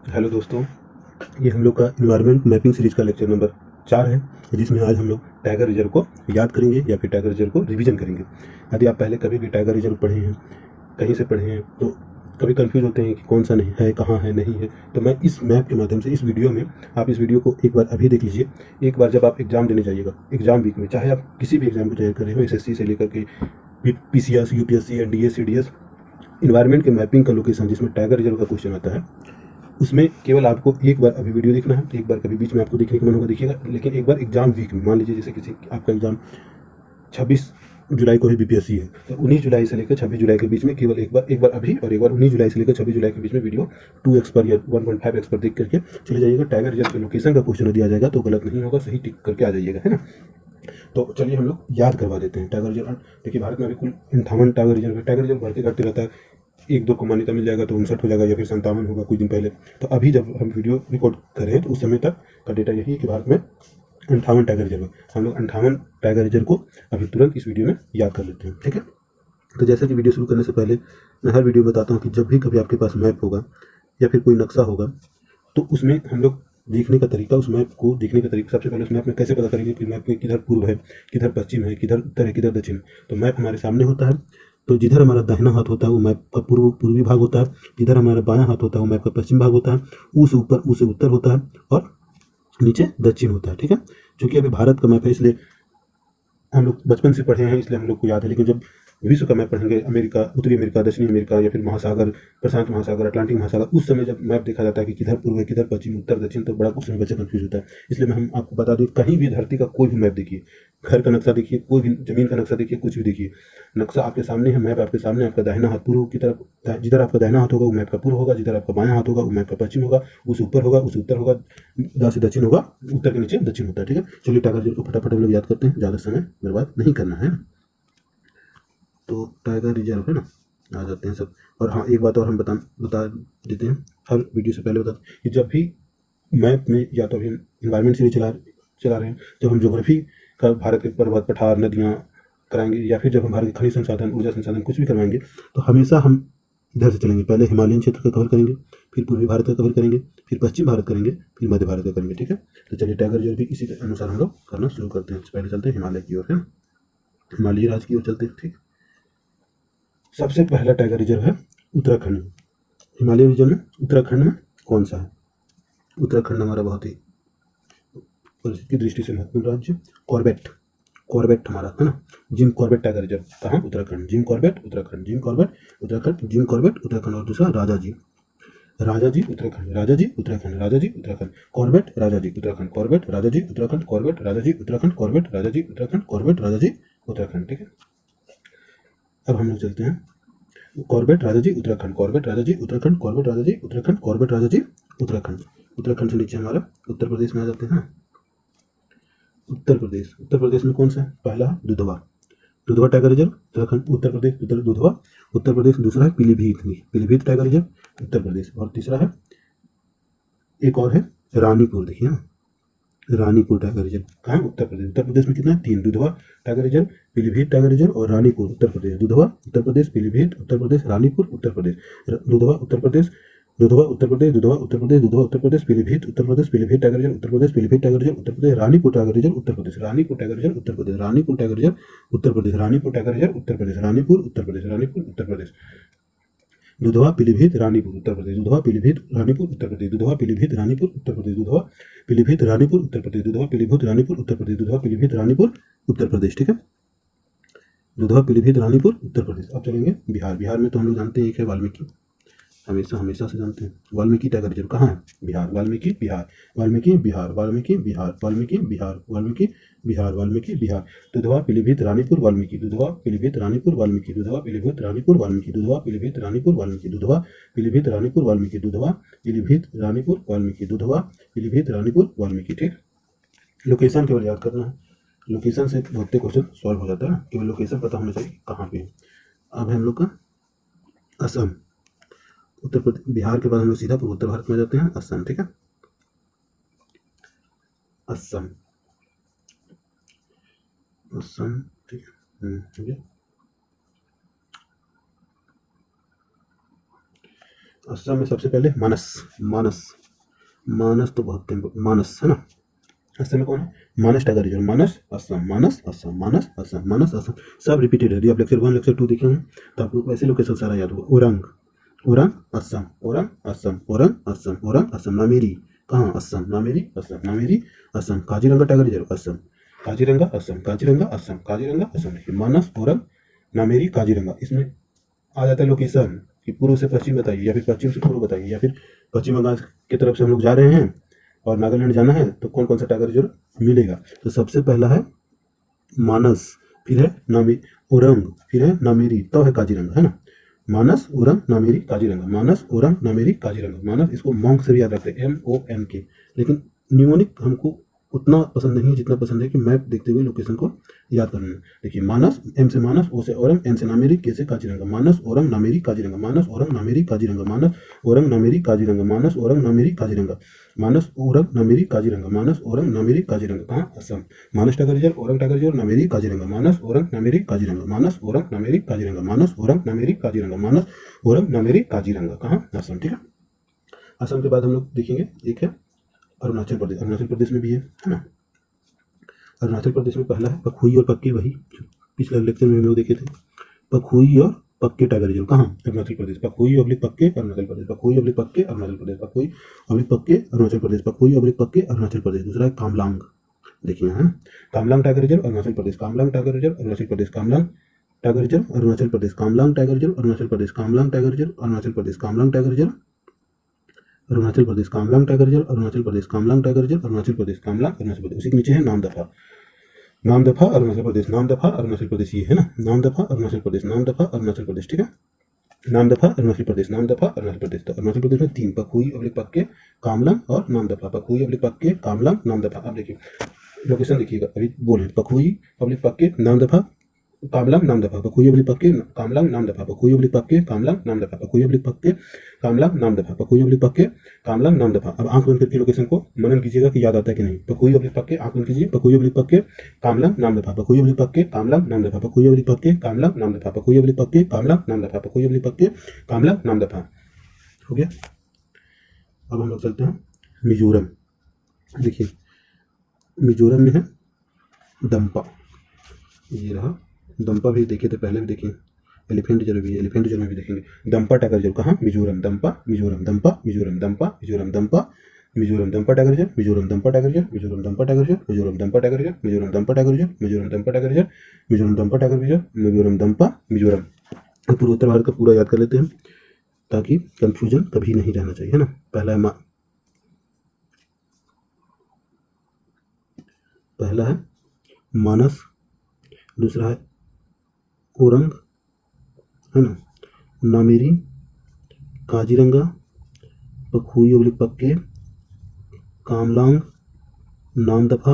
Hello दोस्तों, ये हम लोग का इन्वायरमेंट मैपिंग सीरीज का लेक्चर नंबर 4 है, जिसमें आज हम लोग टाइगर रिजर्व को याद करेंगे या फिर टाइगर रिजर्व को रिवीजन करेंगे। यदि आप पहले कभी भी टाइगर रिजर्व पढ़े हैं, कहीं से पढ़े हैं, तो कभी कंफ्यूज होते हैं कि कौन सा नहीं है, कहाँ है, नहीं है। तो मैं इस मैप के माध्यम से इस वीडियो में, आप इस वीडियो को एक बार अभी देख लीजिए। एक बार जब आप एग्जाम देने जाइएगा, एग्जाम वीक में, चाहे आप किसी भी एग्जाम को तैयार कर रहे हो, एसएससी से लेकर के PCS, UPSC, NDA, CDS, environment के मैपिंग का लोकेशन जिसमें टाइगर रिजर्व का क्वेश्चन आता है, उसमें केवल आपको एक बार अभी वीडियो देखना है। एक बार कभी बीच में आपको देखने का मन होगा देखिएगा, लेकिन एक बार एग्जाम वीक में, मान लीजिए जैसे किसी आपका एग्जाम 26 जुलाई को ही बीपीएससी है, तो 19 जुलाई से लेकर 26 जुलाई के बीच में केवल एक बार अभी और एक बार 19 जुलाई से लेकर 26 जुलाई के बीच में वीडियो 2x पर या 1.5x पर देख करके चले जाइएगा। टाइगर रिजर्व के लोकेशन का क्वेश्चन दिया जाएगा तो गलत नहीं होगा, सही टिक करके आ जाइएगा, है ना। तो चलिए हम लोग याद करवा देते हैं टाइगर रिजर्व। देखिए, भारत में अभी कुल 58 टाइगर रिजर्व है। टाइगर रिजर्व बढ़ते घटते रहता है, एक दो को मान्यता मिल जाएगा तो 59 हो जाएगा या फिर 57 होगा कुछ दिन पहले। तो अभी जब हम वीडियो रिकॉर्ड कर रहे हैं तो उस समय तक का डेटा यही है कि भारत में 58 टाइगर रिजर्व है। हम लोग 58 टाइगर रिजर्व को अभी तुरंत इस वीडियो में याद कर लेते हैं, ठीक है। तो जैसे कि वीडियो शुरू करने से पहले मैं हर वीडियो में बताता हूँ कि जब भी कभी आपके पास मैप होगा या फिर कोई नक्शा होगा, तो उसमें हम लोग देखने का तरीका, उस मैप को देखने का तरीका, सबसे पहले उस मैप में कैसे पता करेंगे कि मैप में किधर पूर्व है, किधर पश्चिम है, किधर उत्तर है, किधर दक्षिण है। तो मैप हमारे सामने होता है, तो जिधर हमारा दाहिना हाथ होता है वो मैप का पूर्वी भाग होता है, जिधर हमारा बायां हाथ होता है वो मैप का पश्चिम भाग होता है, उस ऊपर उसे उत्तर होता है और नीचे दक्षिण होता है, ठीक है। क्योंकि अभी भारत का मैप है, इसलिए हम लोग बचपन से पढ़े हैं, इसलिए हम लोग को याद है। लेकिन जब विश्व का मैप पढ़ेंगे, अमेरिका, उत्तरी अमेरिका, दक्षिणी अमेरिका या फिर महासागर, प्रशांत महासागर, अटलांटिक महासागर, उस समय जब मैप देखा जाता है कि किधर पूर्व है, किधर पश्चिम, उत्तर, दक्षिण, तो बड़ा उस समय बच्चा कंफ्यूज होता है। इसलिए हम आपको बता दें, कहीं भी धरती का कोई भी मैप देखिए, घर का नक्शा देखिए, कोई भी जमीन का नक्शा देखिए, कुछ भी देखिए, नक्शा आपके सामने है, मैप आपके सामने, आपका दाहिना हाथ पूर्व की तरफ, जिधर आपका दाहिना हाथ होगा वो मैप का पूर्व होगा, जिधर आपका बायां हाथ होगा वो मैप का पश्चिम होगा, उस ऊपर होगा, उस उत्तर होगा, उधर से दक्षिण होगा, उत्तर के नीचे दक्षिण होता है, ठीक है। चलिए टाइगर रिजर्व को फटाफट हम लोग याद करते हैं, ज़्यादा समय बर्बाद नहीं करना है। तो टाइगर रिजर्व है ना, आ जाते हैं सब। और हाँ, एक बात और हम बता देते हैं, हर वीडियो से पहले बता दें कि जब भी मैप में, या तो अभी इन्वायरमेंट सीरीज चला रहे हैं, जब हम ज्योग्राफी का भारत के पर्वत, पठार, नदियाँ कराएंगे, या फिर जब हम भारत के खनिज संसाधन, ऊर्जा संसाधन कुछ भी करवाएंगे, तो हमेशा हम इधर से चलेंगे। पहले हिमालयन क्षेत्र का कवर करेंगे, फिर पूर्वी भारत का कवर करेंगे, फिर पश्चिम भारत करेंगे, फिर मध्य भारत का करेंगे, ठीक है। तो चलिए टाइगर रिजर्व भी इसी के अनुसार हम लोग करना शुरू करते हैं। पहले चलते हैं हिमालय की ओर, है ना, हिमालयी राज्य की ओर चलते हैं, ठीक। सबसे पहला टाइगर रिजर्व है उत्तराखंड। हिमालय रीजन में उत्तराखंड में कौन सा है? उत्तराखंड हमारा बहुत ही परिस्थिति की दृष्टि से महत्वपूर्ण राज्य। कॉर्बेट, कॉर्बेट हमारा है ना, जिम कॉर्बेट टाइगर रिजर्व कहाँ? Uttarakhand. Jim Corbett Uttarakhand, Jim Corbett Uttarakhand, Jim Corbett Uttarakhand. और दूसरा राजा जी, राजा जी उत्तराखंड, राजा जी उत्तराखंड, राजा जी उत्तराखंड, कॉर्बेट राजा जी उत्तराखंड, कॉर्बेट राजा जी उत्तराखंड, कॉर्बेट राजा जी उत्तराखंड, कॉर्बेट राजा जी उत्तराखंड, कॉर्बेट राजा जी उत्तराखंड, ठीक है। अब हम लोग चलते हैं कॉर्बेट राजा जी उत्तराखंड, कॉर्बेट राजा जी उत्तराखंड, कॉर्बेट राजा जी उत्तराखंड, कॉर्बेट राजा जी उत्तराखंड। उत्तराखंड से नीचे हमारा उत्तर प्रदेश में आ जाते हैं। उत्तर प्रदेश, उत्तर प्रदेश में कौन सा है? पहला दुधवा, दुधवा टाइगर रिजर्व उत्तराखंड, उत्तर प्रदेश, उत्तर दुधवा उत्तर प्रदेश। दूसरा है पीलीभीत, पीलीभीत टाइगर रिजर्व उत्तर प्रदेश। और तीसरा है, एक और है रानीपुर, देखिए ना, रानीपुर टाइगर रिजर्व कहाँ? उत्तर प्रदेश। उत्तर प्रदेश में कितना है? 3, Dudhwa tiger reserve, Pilibhit tiger reserve और Ranipur Uttar Pradesh. Dudhwa Uttar Pradesh, Pilibhit Uttar Pradesh, Ranipur Uttar Pradesh. Dudhwa Uttar Pradesh, Dudhwa Uttar Pradesh, Dudhwa Uttar Pradesh, Dudhwa Uttar Pradesh, Pilibhit Uttar Pradesh, Pilibhit tiger reserve Uttar Pradesh, Pilibhit tiger reserve Uttar Pradesh, Ranipur tiger reserve Uttar Pradesh, Ranipur tiger reserve Uttar Pradesh, Ranipur tiger reserve Uttar Pradesh, Ranipur tiger reserve Uttar Pradesh, Ranipur Uttar Pradesh, Ranipur Uttar Pradesh. Dudhwa Pilibhit Ranipur Uttar Pradesh, Dudhwa Pilibhit Ranipur Uttar Pradesh, Dudhwa Pilibhit Ranipur Uttar Pradesh, Dudhwa Pilibhit Ranipur Uttar Pradesh, Dudhwa Pilibhit Ranipur Uttar Pradesh, Dudhwa Pilibhit Ranipur Uttar Pradesh, ठीक है। दुधवा पीलीभीत रानीपुर उत्तर प्रदेश। अब चलेंगे बिहार। बिहार में तो हम लोग जानते हैं एक है वाल्मीकि, हमेशा हमेशा से जानते हैं। वाल्मीकि टाइगर रिजर्व कहाँ है? बिहार। वाल्मीकि बिहार, वाल्मीकि बिहार, वाल्मीकि बिहार, वाल्मीकि बिहार, वाल्मीकि बिहार, वाल्मीकि बिहार। दुधवा पीलीभीत रानीपुर वाल्मीकि, दुधवा पीलीभीत रानीपुर वाल्मीकि, दुधवा पीलीभीत रानीपुर वाल्मीकि, दुधवा पीलीभीत रानीपुर वाल्मीकि, दुधवा पीलीभीत रानीपुर वाल्मीकि, दुधवा पीलीभीत रानीपुर वाल्मीकि, दुधवा पीलीभीत रानीपुर वाल्मीकि, ठीक। लोकेशन केवल याद करना है, लोकेशन से बहुत क्वेश्चन सॉल्व हो जाता है, केवल लोकेशन पता होना चाहिए कहाँ पे है। अब है हम लोग का असम। उत्तर प्रदेश, बिहार के बाद हम लोग सीधा पूर्वोत्तर भारत में जाते हैं, असम, ठीक है। असम, असम, ठीक है, ठीक है। असम में सबसे पहले मानस, मानस, मानस तो बहुत मानस है ना। असम में कौन है? मानस टाइगर रिजर्व, मानस असम, मानस असम, मानस असम, मानस असम। सब रिपीटेड है। यदि आप लेक्चर 1 लेक्चर 2 देखे हैं तो आपको ऐसे लोकेशन सारा याद होगा। ओरंग, ओरंग असम, ओरंग असम, ओरंग असम, ओरंग असम। नामेरी कहाँ? असम, नामेरी असम, नामेरी असम। Kaziranga tiger reserve Assam, Kaziranga Assam, Kaziranga Assam, Kaziranga Assam. देखिए मानस, ओरंग, नामेरी, काजीरंगा। इसमें आ जाता है लोकेशन कि पूर्व से पश्चिम बताइए, या फिर पश्चिम से पूर्व बताइए, या फिर पश्चिम बंगाल की तरफ से हम लोग जा रहे हैं और नागालैंड जाना है तो कौन कौन सा टाइगर रिजर्व मिलेगा। तो सबसे पहला है मानस, फिर है नामी, ओरंग, फिर है नामेरी, तो है काजीरंगा, है ना। मानस, ओरंग, नामेरी, काजीरंगा, मानस, ओरंग, नामेरी, काजीरंगा। मानस इसको मॉन्क से भी याद रखते हैं, MONK। लेकिन न्यूमोनिक हमको उतना पसंद नहीं है जितना पसंद है कि मैप देखते हुए लोकेशन को याद करना है। देखिए मानस, M से मानस, O से औरंग, N से नामेरी, K से काजीरंगा। मानस, औरंग, नामेरी, काजीरंगा, मानस, औरंग, नामेरी, काजीरंगा, मानस, औरंग, नामेरी, काजीरंगा, मानस, औरंग, नामेरी, काजीरंगा, मानस, औरंग, नामेरी, काजीरंगा, मानस, औरंग, नामेरी, काजीरंगा। कहाँ? Assam. Manas tiger reserve, Orang tiger reserve, Nameri, Kaziranga, Manas, Orang, Nameri, Kaziranga, Manas, Orang, Nameri, Kaziranga, Manas, Orang, Nameri, Kaziranga, Manas, Orang, Nameri, Kaziranga. कहाँ? असम। ठीक है। असम के बाद हम लोग देखेंगे एक है अरुणाचल प्रदेश। अरुणाचल प्रदेश में भी है ना। अरुणाचल प्रदेश में पहला है पखुई और पक्के, वही पिछले लेक्चर में हम लोग देखे थे। पखुई और पक्के टाइगर रिजर्व कहाँ? अरुणाचल प्रदेश। पखुई ऑब्लिक पक्के अरुणाचल प्रदेश, पखुई ऑब्लिक पक्के अरुणाचल प्रदेश, पखुई ऑब्लिक पक्के अरुणाचल प्रदेश, पखुई ऑब्लिक पक्के अरुणाचल प्रदेश। दूसरा है कामलांग, देखिए है Kamlang tiger reserve Arunachal Pradesh, Kamlang tiger reserve Arunachal Pradesh, Kamlang tiger reserve Arunachal Pradesh, Kamlang tiger reserve Arunachal Pradesh, Kamlang tiger reserve Arunachal Pradesh, Kamlang tiger reserve Arunachal Pradesh, Kamlang tiger reserve Arunachal Pradesh, Kamlang tiger reserve Arunachal Pradesh, Kamlang Arunachal Pradesh. उसी के नीचे है नामदफा, नामदफा अरुणाचल प्रदेश, नामदफा अरुणाचल प्रदेश, ये है ना नामदफा अरुणाचल प्रदेश, नामदफा अरुणाचल प्रदेश। ठीक है। नामदफा अरुणाचल प्रदेश, नामदफा अरुणाचल प्रदेश। तो अरुणाचल प्रदेश में 3 पखुई ऑब्लिक पक्के, कामलांग और नामदफा, पखुई ऑब्लिक पक्के, कामलांग, नामदफा। अब देखिए लोकेशन देखिएगा, अभी बोले पखुई ऑब्लिक पक्के, नामदफा, कामलांग, नामदफा, पखुई ऑब्लिक पक्के, कामलांग, नामदफा, पखुई ऑब्लिक पक्के, कामलांग, नामदफा, पखुई ऑब्लिक पक्के, कामलांग, नामदफा, पखुई ऑब्लिक पक्के, कामलांग, नामदफा। अब आंख बंद करके लोकेशन को मनन कीजिएगा कि याद आता है कि नहीं। पखुई ऑब्लिक पक्के, आंख बंद कीजिए, पखुई ऑब्लिक पक्के, कामलांग, नामदफा, पखुई ऑब्लिक पक्के, कामलांग, नामदफा, पखुई ऑब्लिक पक्के, कामलांग, नामदफा, पखुई ऑब्लिक पक्के, कामलांग, नामदफा, पखुई ऑब्लिक पक्के, कामलांग, नामदफा। हो गया। अब हम लोग चलते हैं मिजोरम। देखिए मिजोरम में है दम्पा, ये रहा दम्पा, भी देखे थे पहले भी देखे। एलिफेंट रिजर्व भी, एलिफेंट रिजर्व में भी देखेंगे। दम्पा टाइगर रिजर्व कहाँ? Mizoram, Dampa Mizoram, Dampa Mizoram, Dampa Mizoram, Dampa Mizoram, Dampa tiger reserve Mizoram, Dampa tiger reserve Mizoram, Dampa tiger reserve Mizoram, Dampa tiger reserve Mizoram, Dampa tiger reserve Mizoram, Dampa tiger reserve Mizoram, Dampa tiger reserve Mizoram, Dampa Mizoram. पूर्व उत्तर भारत का पूरा याद कर लेते हैं ताकि कंफ्यूजन कभी नहीं रहना चाहिए, है ना। पहला है मानस, दूसरा है ओरंग, है ना, नामेरी, काजीरंगा, पखुई ऑब्लिक पक्के, कामलांग, नामदफा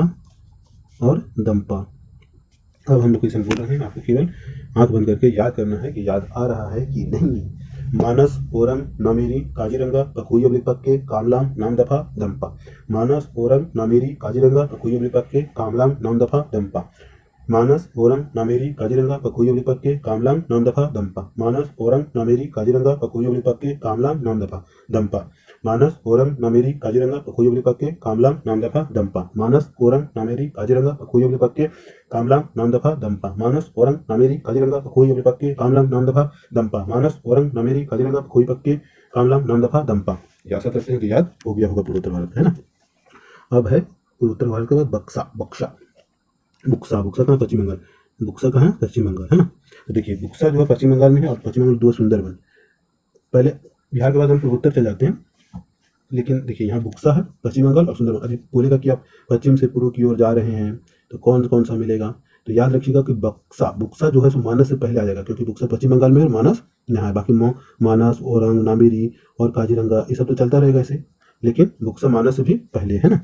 और दम्पा। अब हम लोकेशन बोल रहे हैं, आपको केवल आंख बंद करके याद करना है कि याद आ रहा है कि नहीं। मानस, ओरंग, नामेरी, काजीरंगा, पखुई ऑब्लिक पक्के, कामलांग, नामदफा, दम्पा। मानस, ओरंग, नामेरी, काजीरंगा, पखुई ऑब्लिक पक्के, कामलांग, नामदफा, दम्पा। मानस, ओरंग, नामेरी, काजीरंगा, पखुई ऑब्लिक पक्के, कामलांग, नामदफा, दम्पा। मानस, ओरंग, नामेरी, काजीरंगा, पखुई ऑब्लिक पक्के, कामलांग, नामदफा, दम्पा। मानस, ओरंग, नामेरी, काजीरंगा, पखुई ऑब्लिक पक्के, कामलांग, नामदफा, दम्पा। मानस, ओरंग, नामेरी, काजीरंगा, पखुई ऑब्लिक पक्के, कामलांग, नामदफा, दम्पा। मानस, ओरंग, नामेरी, काजीरंगा, पखुई ऑब्लिक पक्के, कामलांग, नामदफा, दम्पा। मानस, ओरंग, नामेरी, काजीरंगा, पखुई पक्के, कामलांग, नामदफा, दम्पा। आशा करते हैं कि याद हो गया होगा पूर्वोत्तर भारत, है ना। अब है पूर्वोत्तर भारत के बाद बक्सा, बक्सा, बुक्सा, बुक्सा कहाँ? पश्चिम बंगाल। बुक्सा कहाँ? पश्चिम बंगाल, है ना। तो देखिए बुक्सा जो है पश्चिम बंगाल में है, और पश्चिम बंगाल 2 सुंदरबन। पहले बिहार के बाद हम पूर्वोत्तर चले जाते हैं, लेकिन देखिए यहाँ बुक्सा है, पश्चिम बंगाल और सुंदरबन। अभी बोलेगा कि आप पश्चिम से पूर्व की ओर जा रहे हैं तो कौन कौन सा मिलेगा, तो याद रखिएगा कि बक्सा, बुक्सा जो है सो मानस से पहले आ जाएगा, क्योंकि बुक्सा पश्चिम बंगाल में है और मानस यहाँ है। बाकी मानस, ओरंग, नामेरी और काजीरंगा ये सब तो चलता रहेगा ऐसे, लेकिन बुक्सा मानस से भी पहले, है ना।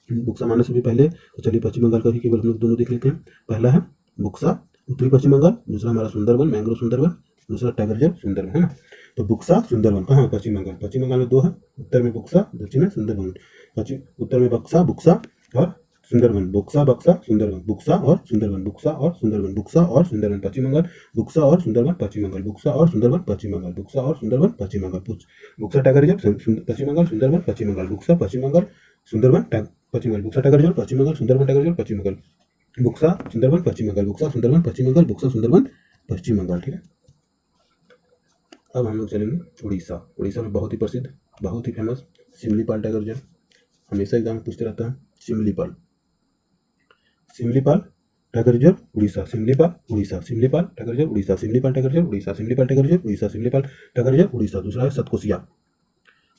बुक्सा मानस से भी पहले। तो चलिए पश्चिम बंगाल का ही केवल हम लोग दोनों देख लेते हैं। पहला है बुक्सा, उत्तरी पश्चिम बंगाल। दूसरा हमारा सुंदरबन, मैंग्रोव सुंदरबन। दूसरा टाइगर रिजर्व सुंदरबन, है ना। तो बुक्सा, सुंदरबन कहाँ? पश्चिम बंगाल। पश्चिम बंगाल में 2 है, उत्तर में बुक्सा, दक्षिण में सुंदरबन। पश्चिम उत्तर में बक्सा, बुक्सा और सुंदरवन, बुक्सा बक्सा सुंदरवन, बुक्सा और सुंदरवन, बुक्सा और सुंदरवन, बुक्सा और सुंदरवन पश्चिम बंगाल, बुक्सा और सुंदरवन पश्चिम बंगाल, बुक्सा और सुंदरवन पश्चिम बंगाल, बुक्सा और सुंदरवन पश्चिम बंगाल, बुक्सा टाइगर रिजर्व पश्चिम बंगाल, सुंदरवन पश्चिम बंगाल, बुक्सा पश्चिम बंगाल, सुंदरवन पश्चिम बंगाल, बुक्सा टाइगर रिजर्व पश्चिम बंगाल, सुंदरवन टाइगर रिजर्व पश्चिम बंगाल, बुक्सा सुंदरवन पश्चिम बंगाल, बुक्सा सुंदरवन पश्चिम बंगाल, बुक्सा सुंदरवन पश्चिम बंगाल। ठीक है, अब हम लोग चलेंगे उड़ीसा। उड़ीसा में बहुत ही प्रसिद्ध, बहुत ही फेमस सिमलीपाल टाइगर रिजर्व, हमेशा एग्जाम पूछते रहता है। Similipal, Similipal tiger reserve Orissa, Similipal Orissa, Similipal tiger reserve Orissa, Similipal tiger reserve Orissa, Similipal tiger reserve Orissa, Similipal tiger reserve Orissa. दूसरा है सतकोसिया,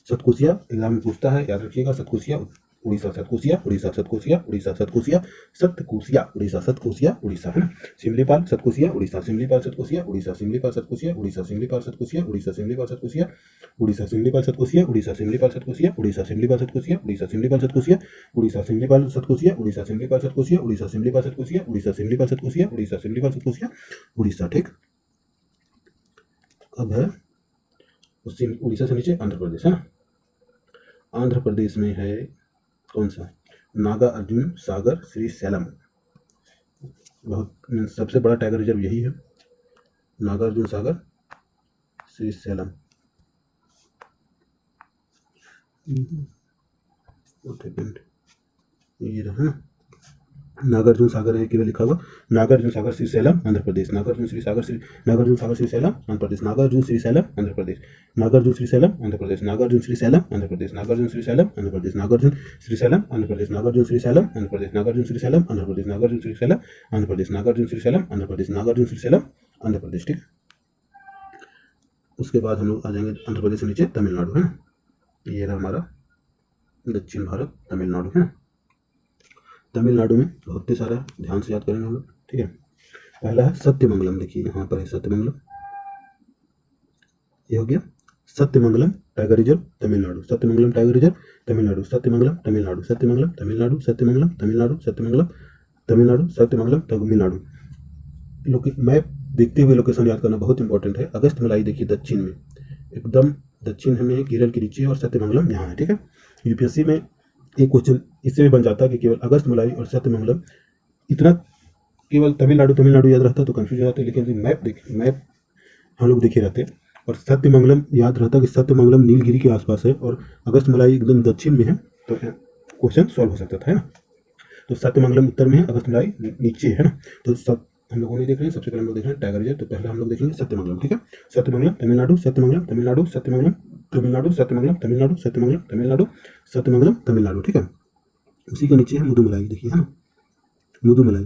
सतकोसिया एग्जाम में पूछता है, याद रखिएगा। सतकोसिया उड़ीसा, सतकोसिया उड़ीसा, सतकोसिया उड़ीसा, सतकोसिया सतकोसिया उड़ीसा, सतकोसिया उड़ीसा है ना। सिमलीपाल सतकोसिया उड़ीसा, सिमलीपाल सतकोसिया उड़ीसा, सिमलीपाल सतकोसिया उड़ीसा, सिमलीपाल सतकोसिया उड़ीसा, सिमलीपाल सतकोसिया उड़ीसा, सिमलीपाल सतकोसिया उड़ीसा, सिमलीपाल सतकोसिया उड़ीसा, सिमलीपाल सतकोसिया उड़ीसा, सिमलीपाल सतकोसिया उड़ीसा, सिमलीपाल सतकोसिया उड़ीसा, सिमलीपाल सतकोसिया उड़ीसा, सिमलीपाल सतकोसिया उड़ीसा, सिमलीपाल सतकोसिया उड़ीसा, सिमलीपाल सतकोसिया उड़ीसा। ठीक, अब है उड़ीसा से नीचे आंध्र प्रदेश है ना। आंध्र प्रदेश में है कौन सा? नागा अर्जुन सागर श्रीशैलम, बहुत सबसे बड़ा टाइगर रिजर्व यही है, नागा अर्जुन सागर श्रीशैलम। ये रहा ना, नागार्जुन सागर है केवल लिखा हुआ, नागार्जुन सागर श्रीशैलम आंध्र प्रदेश, नागार्जुन सागर श्रीशैलम आंध्र प्रदेश, नागार्जुन श्रीशैलम आंध्र प्रदेश, नागार्जुन श्रीशैलम आंध्र प्रदेश, नागार्जुन श्रीशैलम आंध्र प्रदेश, नागार्जुन श्रीशैलम आंध्र प्रदेश, नागार्जुन श्रीशैलम आंध्र प्रदेश, नागार्जुन श्रीशैलम आंध्र प्रदेश, नागार्जुन श्रीशैलम आंध्र प्रदेश, नागार्जुन श्रीशैलम आंध्र प्रदेश, नागार्जुन श्रीशैलम आंध्र प्रदेश, नागार्जुन श्रीशैलम आंध्र प्रदेश। ठीक, उसके बाद हम लोग आ जाएंगे आंध्र प्रदेश से नीचे तमिलनाडु है ना। ये रहा हमारा दक्षिण भारत, तमिलनाडु है ना। तमिलनाडु में बहुत ही सारा, ध्यान से याद करेंगे हम लोग। ठीक है, पहला है सत्यमंगलम, देखिए यहाँ पर है सत्यमंगलम, ये हो गया Sathyamangalam tiger reserve Tamil Nadu, Sathyamangalam tiger reserve Tamil Nadu, Sathyamangalam Tamil Nadu, Sathyamangalam Tamil Nadu, Sathyamangalam Tamil Nadu, Sathyamangalam Tamil Nadu, Sathyamangalam Tamil Nadu. Map देखते हुए लोकेशन याद करना बहुत इंपॉर्टेंट है। अगस्त मलाई देखिए दक्षिण में, एकदम दक्षिण में, केरल के नीचे, और सत्यमंगलम यहाँ है। ठीक है, यूपीएससी में एक क्वेश्चन इससे भी बन जाता है कि केवल अगस्त मलाई और सत्यमंगलम, इतना केवल तमिलनाडु तमिलनाडु याद रहता तो कंफ्यूज हो जाते, लेकिन मैप देखिए, मैप हम लोग देखे रहते और सत्यमंगलम याद रहता कि सत्यमंगलम नीलगिरी के आसपास है और अगस्त मलाई एकदम दक्षिण में है, तो क्वेश्चन सॉल्व हो सकता था, है ना। तो सत्यमंगलम उत्तर में है, अगस्त मलाई नीचे है ना। तो सब हम लोगों ने देख रहे हैं, सबसे पहले हम लोग देख रहे हैं टाइगर रिजर्व, तो पहले हम लोग देखेंगे सत्यमंगलम। ठीक है, सत्यमंगलम तमिलनाडु, सत्यमंगलम तमिलनाडु, सत्यमंगलम तमिलनाडु, सत्यमंगलम तमिलनाडु, सत्यमंगलम तमिलनाडु, सत्यमंगलम तमिलनाडु। ठीक है, उसी के नीचे है मुदुमलाई, देखिए है ना, Mudumalai,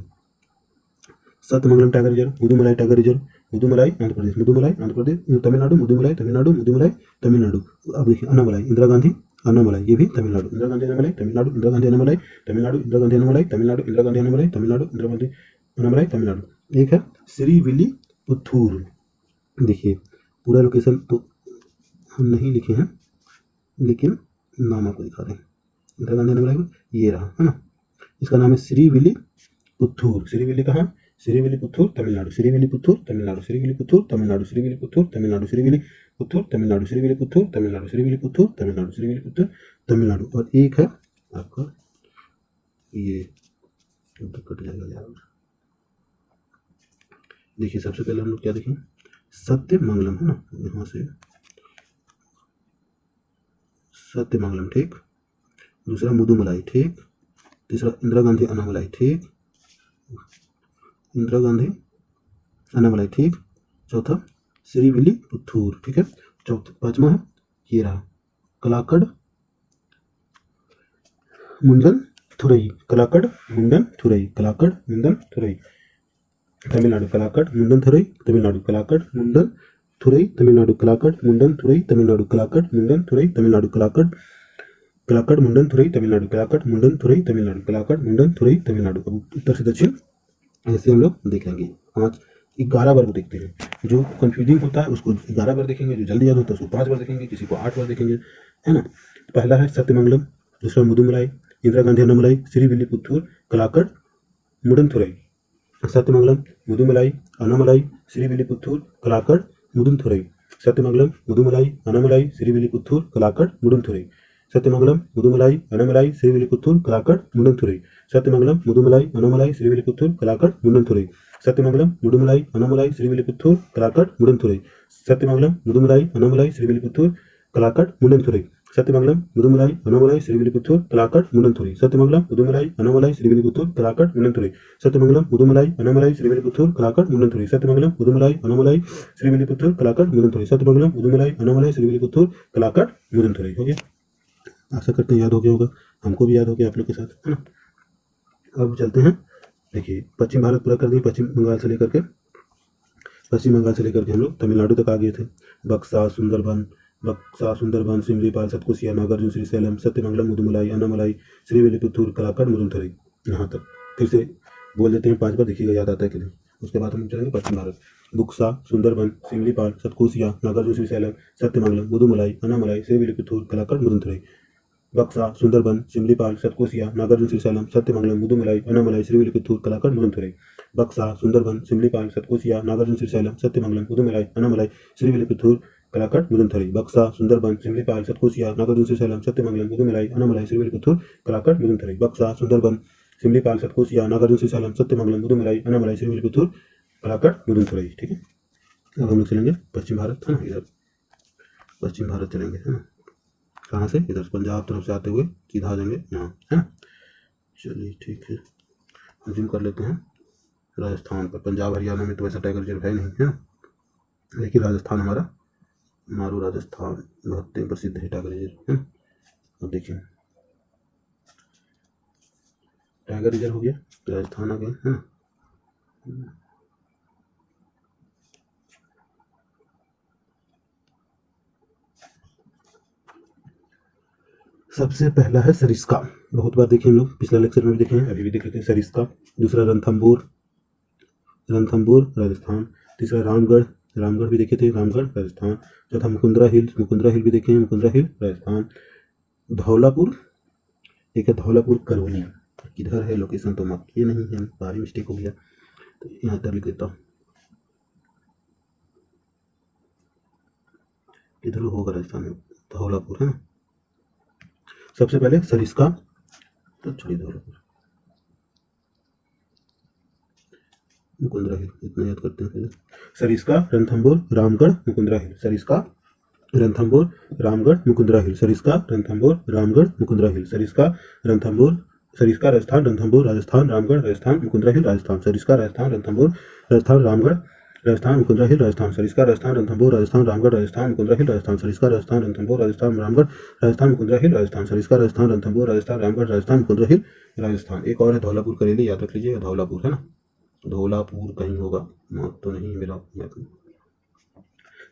Sathyamangalam tiger reserve, Mudumalai tiger reserve, Mudumalai Andhra Pradesh, Mudumalai Andhra Pradesh, Tamil Nadu, Mudumalai Tamil Nadu, Mudumalai Tamil Nadu. अब देखिए अन्नामलाई, इंदिरा गांधी अन्नामलाई, ये भी तमिलनाडु, इंदिरा गांधी अन्नामलाई तमिलनाडु, इंदिरा गांधी अन्नामलाई तमिलनाडु, इंदिरा गांधी अन्नामलाई तमिलनाडु, इंदिरा गांधी अन्नामलाई तमिलनाडु, इंदिरा गांधी अन्नामलाई तमिलनाडु। एक है श्रीविल्लीपुथूर, देखिए पूरा लोकेशन तो हम नहीं लिखे हैं, लेकिन नाम आपको दिखा दें, इंदिरा गांधी अन्नामलाई ये रहा है ना, इसका नाम है श्रीविल्लीपुथूर। श्रीविल्ली कहाँ? श्रीविल्लीपुथूर तमिलनाडु, श्रीविल्लीपुथूर तमिलनाडु, श्रीविल्लीपुथूर तमिलनाडु, श्रीविल्लीपुथूर तमिलनाडु, श्रीविल्लीपुथूर तमिलनाडु, श्रीविल्लीपुथूर तमिलनाडु, श्रीविल्लीपुथूर तमिलनाडु, श्रीविल्लीपुथूर तमिलनाडु। और एक है आपका ये, तो कट जाएगा यार, देखिए सबसे पहले हम लोग क्या देखें, सत्यमंगलम है ना, यहाँ से सत्यमंगलम, ठीक, दूसरा मुदुमलाई, ठीक, तीसरा इंदिरा गांधी अन्नामलाई, ठीक, इंदिरा गांधी अन्नामलाई, ठीक, चौथा श्रीविल्लीपुथूर, ठीक है, चौथा पांचवा है ये रहा कलाकड़ मुंडन थुरई, कलाकड़ मुंडन थुरई, कलाकड़ मुंडन थुरई तमिलनाडु, कलाकड़ मुंडन थुरई तमिलनाडु, कलाकड़ मुंडन थुरई तमिलनाडु, कलाकड़ मुंडन थुरई तमिलनाडु, कलाकड़ मुंडन थुरई तमिलनाडु, कलाकड़ कलाकड़ मुंडन थुरई तमिलनाडु, कलाकड़ मुंडन थुरई तमिलनाडु, कलाकड़ मुंडन थुरई तमिलनाडु। अब उत्तर से दक्षिण ऐसे हम लोग देखेंगे। 11 वर्ग देखते हैं, जो कंफ्यूजिंग होता है उसको 11 बार देखेंगे, जो जल्दी याद होता है उसको 5 बार देखेंगे, किसी को 8 बार देखेंगे, है ना। पहला है सत्यमंगलम, दूसरा मुदुमलाई, इंदिरा गांधी अन्नामलाई, श्रीविल्लीपुथूर, कलाकड़ मुंडनथुरई, सत्यमंगलम, मुदुमलाई, अन्नामलाई, श्रीविल्लीपुथूर, कलाकड़ मुंडनथुरई, सत्यमंगलम, मुदुमलाई, अन्नामलाई, श्रीविल्लीपुथूर, कलाकड़ मुंडनथुरई, सत्यमंगलम मुदुमलाई अनमलाई श्रीविल्लिपुत्तूर कलाकड मुंडनथुरई सत्यमंगलम मुदुमलाई अनमलाई श्रीविल्लिपुत्तूर कलाकड मुंडनथुरई सत्यमंगलम मुदुमलाई अनमलाई श्रीविल्लिपुत्तूर कलाकड मुंडनथुरई सत्यमंगलम मुदुमलाई अनमलाई श्रीविल्लिपुत्तूर कलाकड मुंडनथुरई सत्यमंगलम मुदुमलाई अनमलाई श्रीविल्लिपुत्तूर कलाकड मुंडनथुरई सत्यमंगलम मुदुमलाई अनमलाई श्रीविल्लिपुत्तूर कलाकड मुंडनथुरई सत्यमंगलम मुदुमलाई अनमलाई श्रीविल्लिपुत्तूर कलाकड मुंडनथुरई सत्यमंगलम मुदुमलाई अनमलाई श्रीविल्लिपुत्तूर कलाकड मुंडनथुरई सत्यमंगलम मुदुमलाई अनमलाई श्रीविल्लिपुत्तूर कलाकड मुंडनथुरई। हो गया, आशा करते हैं याद हो गया होगा, हमको भी याद हो गया आप लोग के साथ, है ना। अब चलते हैं, देखिए पश्चिम भारत पूरा कर दिए, पश्चिम बंगाल से लेकर के हम लोग तमिलनाडु तक आ गए थे। बक्सा सुंदरबन सिमलीपाल सतकुसिया नागार्जुन श्रीशैलम सत्यमंगलम मुदुमलाई अनामलाई श्रीविल्लिपुत्तूर कलाकड मुंडनथुरई, यहाँ तक फिर से बोल देते हैं 5 बार, देखिएगा याद आता है कि नहीं। उसके बाद हम चलेंगे पश्चिम भारत, बुक्सा सुंदरबन सिमलीपाल सतकुसिया नागार्जुन श्रीशैलम सत्यमंगलम मुदुमलाई अनामलाई श्रीविल्लिपुत्तूर कलाकड मुंडनथुरई बक्सा सुंदरबन सिमलीपाल सतकुसिया नागार्जुन श्रीशैलम सत्यमंगलम मुदुमलाई अनामलाई श्रीविल्लिपुत्तूर कलाकड मुंडनथुरई बक्सा सुंदरबन सिमलीपाल सतकुसिया नागार्जुन श्रीशैलम सत्यमंगलम मुदुमलाई अनामलाई श्रीविल्लिपुत्तूर कलाकड मुंडनथुरई बक्सा सुंदरबन सिमलीपाल सतकुसिया नागार्जुन श्रीशैलम सत्यमंगलम मुदुमलाई अनामलाई श्रीविल्लिपुत्तूर कलाकड मुंडनथुरई बक्सा सुंदरबन सिमलीपाल सतकुसिया नागार्जुन श्रीशैलम सत्यमंगलम मुदुमलाई अनामलाई श्रीविल्लिपुत्तूर कलाकड मुंडनथुरई। ठीक है, अब हम लोग चलेंगे पश्चिम भारत, है ना। इधर पश्चिम भारत चलेंगे, है ना। कहाँ से? इधर पंजाब तरफ से आते हुए सीधा आ जाएंगे यहाँ, है ना। चलिए ठीक है, जूम कर लेते हैं राजस्थान पर। पंजाब हरियाणा में तो वैसा टाइगर रिजर्व है नहीं, है ना, लेकिन राजस्थान हमारा मारू राजस्थान बहुत ही प्रसिद्ध है टाइगर रिजर्व, है ना। अब देखिए टाइगर रिजर्व हो गया, राजस्थान आ गया, है ना। सबसे पहला है सरिस्का, बहुत बार देखे हम लोग, पिछला लेक्चर में भी देखे हैं, अभी भी देख लेते हैं सरिस्का। दूसरा रणथंबोर राजस्थान। तीसरा रामगढ़ भी देखे थे, रामगढ़ राजस्थान। चौथा मुकुंदरा हिल भी देखे हैं, मुकुंदरा हिल राजस्थान। धौलापुर, एक है धौलापुर करौली, किधर है लोकेशन तो मत, ये नहीं है, भारी मिस्टेक हो गया, तो यहाँ पर लिख देता हूँ, किधर होगा राजस्थान में, धौलापुर, है ना। सबसे पहले सरिस्का, तो छोड़िए धौलापुर, मुकुंदरा हिल, इतना याद करते हैं। सरिस्का, रणथंबोर, रामगढ़, मुकुंदरा हिल। सरिस्का, रणथंबोर, रामगढ़, मुकुंदरा हिल। सरिस्का, रणथंबोर, रामगढ़, मुकुंदरा हिल। सरिस्का राजस्थान, रणथंबोर राजस्थान, रामगढ़ राजस्थान, मुकुंदरा हिल राजस्थान। सरिस्का राजस्थान, रणथंबोर राजस्थान, रामगढ़ राजस्थान, मुकुंदरा हिल राजस्थान। सरिस्का राजस्थान, रणथंबोर राजस्थान, रामगढ़ राजस्थान, मुकुंदरा हिल राजस्थान। सरिस्का राजस्थान, रणथंबोर राजस्थान, रामगढ़ राजस्थान, मुकुंदरा हिल राजस्थान। सरिस्का राजस्थान, रणथंबोर राजस्थान, रामगढ़ राजस्थान, मुकुंदरा हिल राजस्थान। एक और है धौलापुर करेली, याद रख लीजिएगा, धौलापुर, है ना। धौलापुर कहीं होगा, मौत तो नहीं मेरा मैप में।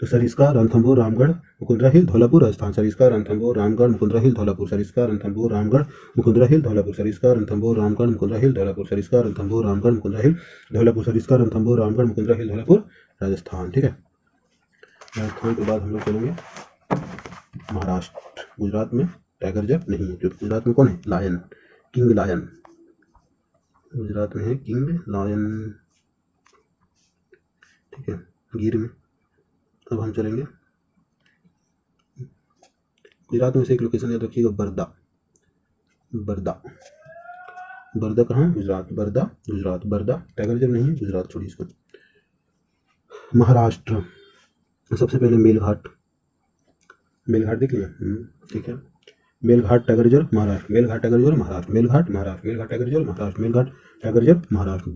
तो सरिस्का, रणथंबोर, रामगढ़, मुकुंदरा हिल, धौलापुर राजस्थान। सरिस्का, रणथंबोर, रामगढ़, मुकुंदरा हिल, धौलापुर। सरिस्का, रणथंबोर, रामगढ़, मुकुंदरा हिल, धौलापुर। सरिस्का, रणथंबोर, रामगढ़, मुकुंदरा हिल, धौलापुर। सरिस्का, रणथंबोर, रामगढ़, मुकुंदरा हिल, धौलापुर। सरिस्का, रणथंबोर, रामगढ़, मुकुंदरा हिल, धौलापुर, राजस्थान। ठीक है, राजस्थान के बाद हम लोग चलेंगे महाराष्ट्र। गुजरात में टाइगर रिजर्व नहीं है, क्योंकि गुजरात में कौन है, लायन, किंग लायन, गुजरात में है किंग लायन। ठीक है, गिर में। अब हम चलेंगे गुजरात में से एक लोकेशन याद रखिएगा, बरदा कहाँ, गुजरात, बरदा टाइगर रिजर्व नहीं है, गुजरात छोड़िए इसको। महाराष्ट्र, सबसे पहले मेलघाट देख लिया, ठीक है। Melghat tiger reserve Maharashtra, Melghat tiger reserve Maharashtra, Melghat tiger reserve Maharashtra, Melghat tiger reserve Maharashtra.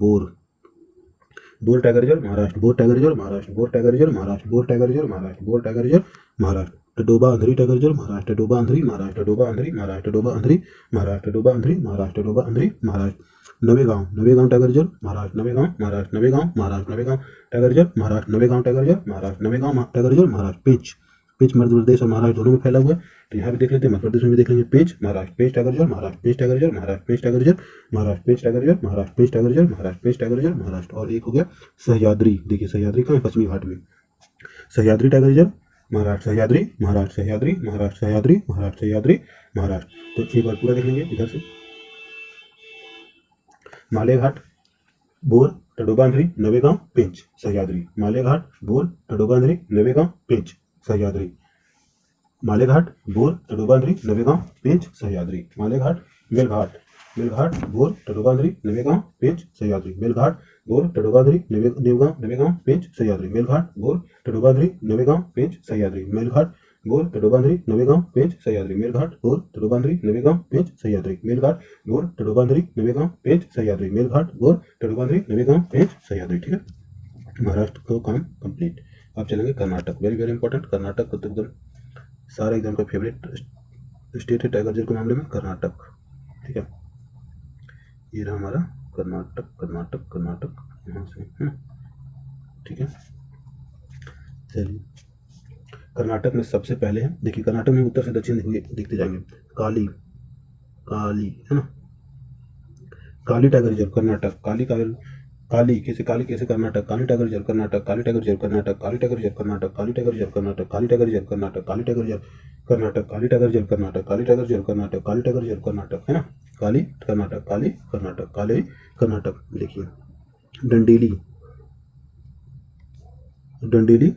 Bore tiger reserve Maharashtra, bore tiger reserve Maharashtra, bore tiger reserve Maharashtra, bore tiger reserve Maharashtra, bore tiger reserve Maharashtra. Tadoba अंधरी टाइगर रिजर्व महाराष्ट्र, टडोबा अंधरी महाराष्ट्र, टडोबा अंधरी महाराष्ट्र, टडोबा अंधरी महाराष्ट्र, टडोबा अंधरी महाराष्ट्र, टडोबा अंधरी Maharashtra. Navegaon tiger reserve Maharashtra, Navegaon Maharashtra, Navegaon Maharashtra, Navegaon tiger reserve Maharashtra, Navegaon tiger reserve Maharashtra, Navegaon tiger reserve Maharashtra. Pench Madhya Pradesh और महाराष्ट्र दोनों में फैला हुआ है, तो यहाँ भी देख लेते हैं, मध्य प्रदेश में भी देख लेंगे। पेंच महाराष्ट्र, पेंच टाइगर रिजर्व महाराष्ट्र, पेंच टाइगर रिजर्व महाराष्ट्र, पेंच टाइगर रिजर्व महाराष्ट्र, पेंच टाइगर रिजर्व महाराष्ट्र, पेंच टाइगर रिजर्व महाराष्ट्र, पेंच टाइगर रिजर्व महाराष्ट्र। और एक हो गया सह्याद्री, देखिए सह्याद्री कहाँ है, पश्चिमी घाट में। Sahyadri tiger reserve Maharashtra, Sahyadri Maharashtra, Sahyadri Maharashtra, Sahyadri Maharashtra, Sahyadri Maharashtra. तो एक बार पूरा देख लेंगे इधर से। मालेघाट, बोर, टडोबा अंधरी, नवेगांव, पेंच, सह्याद्री। मालेघाट, बोर, टडोबा अंधरी, नवेगांव, पेंच, सह्याद्री। मालेघाट, बोर, तडोबांद्री, नवेगांव, पेंच, सह्याद्री। मालेघाट, मेलघाट, मेलघाट, बोर, तडोबांद्री, नवेगांव, पेंच, सह्याद्री। मेलघाट, बोर, तडोबांद्री, नवेगांव, पेंच, सह्याद्री। मेलघाट, बोर, तडोबांद्री, नवेगांव, पेंच, सह्याद्री। मेलघाट, बोर, तडोबांद्री, नवेगांव, पेंच, सह्याद्री। मेलघाट, बोर, तडोबांद्री, नवेगांव, पेंच, सह्याद्री। मेलघाट, बोर, तडोबांद्री, नवेगांव, पेंच, सह्याद्री। मेलघाट, बोर, तडोबांद्री, नवेगांव, पेंच, सह्याद्री। ठीक है, महाराष्ट्र का काम कंप्लीट। अब चलेंगे Karnataka. Very very important. Karnataka तो एकदम सारे एग्जाम का फेवरेट स्टेट है टाइगर रिजर्व के मामले में, कर्नाटक। ठीक है, ये रहा हमारा कर्नाटक, कर्नाटक, कर्नाटक यहाँ से है ना। ठीक है, चलिए कर्नाटक में सबसे पहले है, देखिए कर्नाटक में उत्तर से दक्षिण हुए दिखते जाएंगे। काली, काली है ना, काली टाइगर रिजर्व कर्नाटक। काली काली कैसे, काली कैसे कर्नाटक। काली टाइगर रिजर्व कर्नाटक, काली टाइगर रिजर्व कर्नाटक, काली टाइगर रिजर्व कर्नाटक, काली टाइगर रिजर्व कर्नाटक, काली टाइगर रिजर्व कर्नाटक, काली टाइगर रिजर्व कर्नाटक, काली टाइगर रिजर्व कर्नाटक, काली टाइगर रिजर्व कर्नाटक, काली टाइगर रिजर्व कर्नाटक है ना। काली कर्नाटक, काली कर्नाटक, काली कर्नाटक। देखिए Dandeli, Dandeli